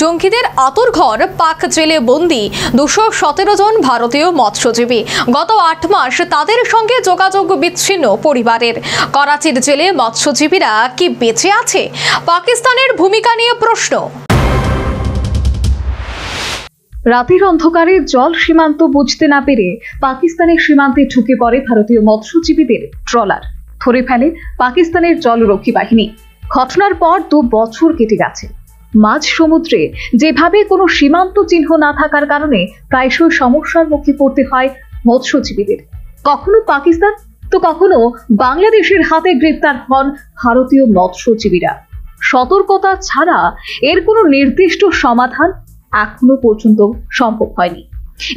জঙ্গিদের আঁতুড়ঘর পাক জেলে বন্দী 217 জন ভারতীয় মৎস্যজীবী। গত 8 মাস তাদের সঙ্গে যোগাযোগ বিচ্ছিন্ন পরিবারের। করাচির জেলে মৎস্যজীবীরা কি বেঁচে আছে? পাকিস্তানের ভূমিকা নিয়ে প্রশ্ন। রাতের অন্ধকারে জল সীমান্ত বুঝতে না পেরে পাকিস্তানের সীমান্তে ঢুকে পড়ে ভারতীয় মৎস্যজীবীদের ট্রলার। ধরে ফেলে পাকিস্তানের জলরক্ষী বাহিনী। ঘটনার পর 2 বছর কেটে গেছে। মাঝ সমুদ্রে যেভাবে কোনো সীমান্ত চিহ্ন না থাকার কারণে প্রায়শই সমস্যার মুখে পড়তে হয় মৎস্যজীবীদের। কখনো পাকিস্তান তো কখনো বাংলাদেশের হাতে গ্রেপ্তার হন ভারতীয় মৎস্যজীবীরা। সতর্কতা ছাড়া এর কোনো নির্দিষ্ট সমাধান এখনো পর্যন্ত সম্ভব হয়নি।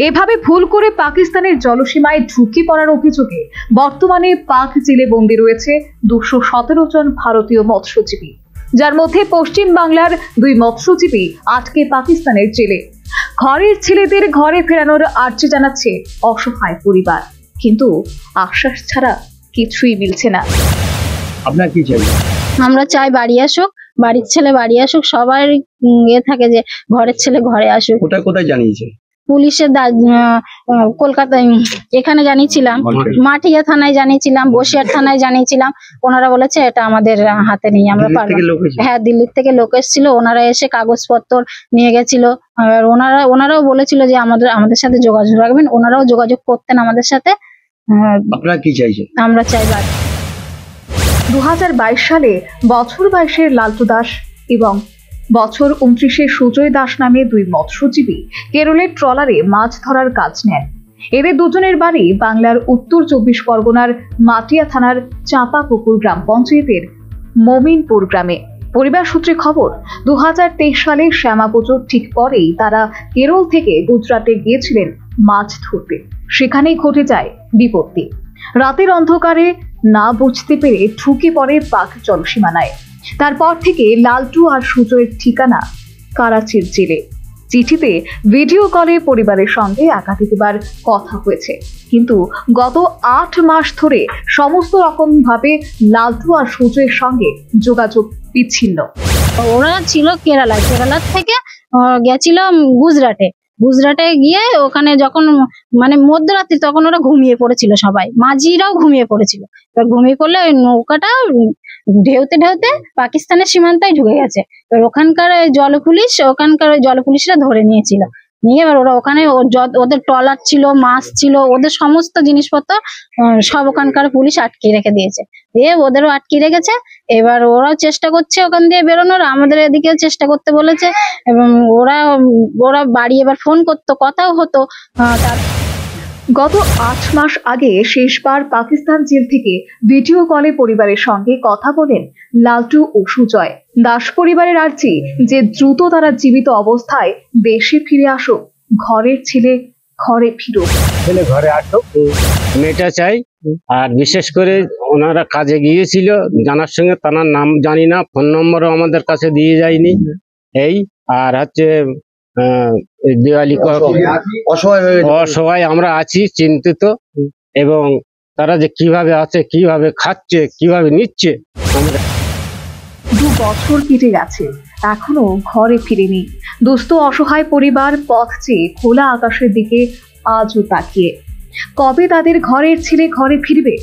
এভাবে ভুল করে পাকিস্তানের জলসীমায় ঢুকে পড়ার অভিযোগে বর্তমানে পাক জেলে বন্দী রয়েছে 217 জন ভারতীয় মৎস্যজীবী, যার মধ্যে পশ্চিম বাংলার 2 মৎস্যজীবী আটকে পাকিস্তানের জেলে। ঘরের ছেলেদের ঘরে ফেরানোর আর্জি জানাচ্ছে অসহায় পরিবার, কিন্তু আশ্বাস ছাড়া কিছুই মিলছে না। আপনার কি চাই? আমরা চাই বাড়ি আসুক, বাড়ির ছেলে বাড়ি আসুক। সবার থাকে যে ঘরের ছেলে ঘরে আসুক। কোথায় কোথায় জানিয়েছে? পুলিশের কলকাতায় এখানে জানিয়েছিলাম, মাটিয়া থানায় জানিয়েছিলাম, বসিরহাট থানায় জানিয়েছিলাম। ওনারা বলেছে এটা আমাদের হাতে নেই, আমরা পারবো। হ্যাঁ, দিল্লির থেকে লোক এসেছিল, ওনারা এসে কাগজপত্র নিয়ে গেছিল। আর ওনারাও বলেছিল যে আমাদের সাথে যোগাযোগ রাখবেন। ওনারাও যোগাযোগ করতেন আমাদের সাথে। আপনারা কি চাইছেন? আমরা চাই বাড়ি। 2022 সালে বছর 22-এর লালটু দাস এবং বছর 29-এর সুজয় দাস নামে 2 মৎস্যজীবী কেরলের ট্রলারে মাছ ধরার কাজ নেন। এদের দুজনের বাড়ি বাংলার উত্তর 24 পরগনার মাটিয়া থানার চাঁপাপুকুর গ্রাম পঞ্চায়েতের মমিনপুর গ্রামে। পরিবার সূত্রে খবর, 2023 সালে শ্যামা পুজোর ঠিক পরেই তারা কেরল থেকে গুজরাটে গিয়েছিলেন মাছ ধরতে। সেখানেই ঘটে যায় বিপত্তি। রাতের অন্ধকারে না বুঝতে পেরে ঢুকে পড়ে পাক জলসীমানায়। তারপর থেকে লালটু আর সুজয়ের ঠিকানা করাচির জেলে। চিঠিতে ভিডিও কলে পরিবারের সঙ্গে একাধিকবার কথা হয়েছে, কিন্তু গত 8 মাস ধরে সমস্ত রকম ভাবে লালটু আর সুজয়ের সঙ্গে যোগাযোগ বিচ্ছিন্ন। ওরা ছিল কেরালার থেকে গেছিল গুজরাটে গিয়ে ওখানে যখন মধ্যরাত্রি, তখন ওরা ঘুমিয়ে পড়েছিল, সবাই মাঝিরাও ঘুমিয়ে পড়েছিল। এবার ঘুমিয়ে পড়লে ওই নৌকাটা ঢেউতে পাকিস্তানের সীমান্তায় ঢুকে গেছে। এবার ওখানকার জলপুলিশরা ধরে নিয়ে এবার ওরা ওখানে ওদের ট্রলার ছিল, মাছ ছিল, ওদের সমস্ত জিনিসপত্র সব ওখানকার পুলিশ আটকে রেখে দিয়েছে। ওদেরও আটকে রেখেছে। এবার ওরাও চেষ্টা করছে ওখান দিয়ে বেরোনোর, আমাদের এদিকে চেষ্টা করতে বলেছে। এবং ওরা বাড়ি এবার ফোন করতো, কথাও হতো। গত 8 মাস আগে শেষবার পাকিস্তান জেল থেকে ভিডিও কলে পরিবারের সঙ্গে কথা বলেন লালটু ও সুজয়। দাস পরিবারের আর্জি যে দ্রুত তারা জীবিত অবস্থায় দেশে ফিরে আসুক, ঘরের ছেলে ঘরে ফিরুক। ছেলে ঘরে আসুক, মেয়েটা চাই। আর বিশেষ করে ওনারা কাজে গিয়েছিল, জানার সঙ্গে তার নাম জানি না, ফোন নম্বরও আমাদের কাছে দিয়ে যায়নি। এই আর হচ্ছে দিওয়ালি অসহায় আমরা আছি, চিন্তিত। এবং তারা যে কিভাবে আছে, কিভাবে খাচ্ছে, কিভাবে নিচ্ছে। 2 বছর কেটে গেছে, এখনো ঘরে ফিরেনি। দুস্থ অসহায় পরিবার পথ চেয়ে খোলা আকাশের দিকে আজও তাকিয়ে। কবে তাদের ঘরের ছেলে ঘরে ফিরবে?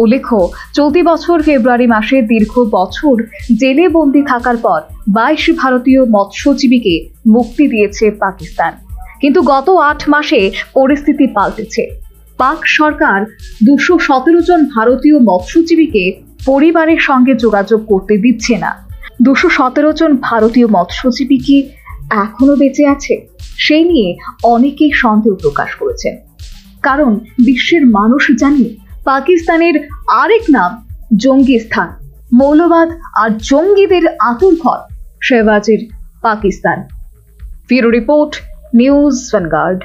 উল্লেখ্য, চলতি বছর ফেব্রুয়ারি মাসে দীর্ঘ বছর জেলে বন্দী থাকার পর 22 ভারতীয় মৎস্যজীবীকে মুক্তি দিয়েছে পাকিস্তান। কিন্তু গত 8 মাসে পরিস্থিতি পাল্টেছে। পাক সরকার 217 জন ভারতীয় মৎস্যজীবীকে পরিবারের সঙ্গে যোগাযোগ করতে দিচ্ছে না। 217 জন ভারতীয় মৎস্যজীবী কি এখনো বেঁচে আছে? সেই নিয়ে অনেকেই সন্দেহ প্রকাশ করেছেন। কারণ বিশ্বের মানুষ জানে পাকিস্তানের আরেক নাম জঙ্গিস্তান। মৌলবাদ আর জঙ্গিদের আঁতুড়ঘর শেহবাজের Pakistan. Bureau report, news vanguard.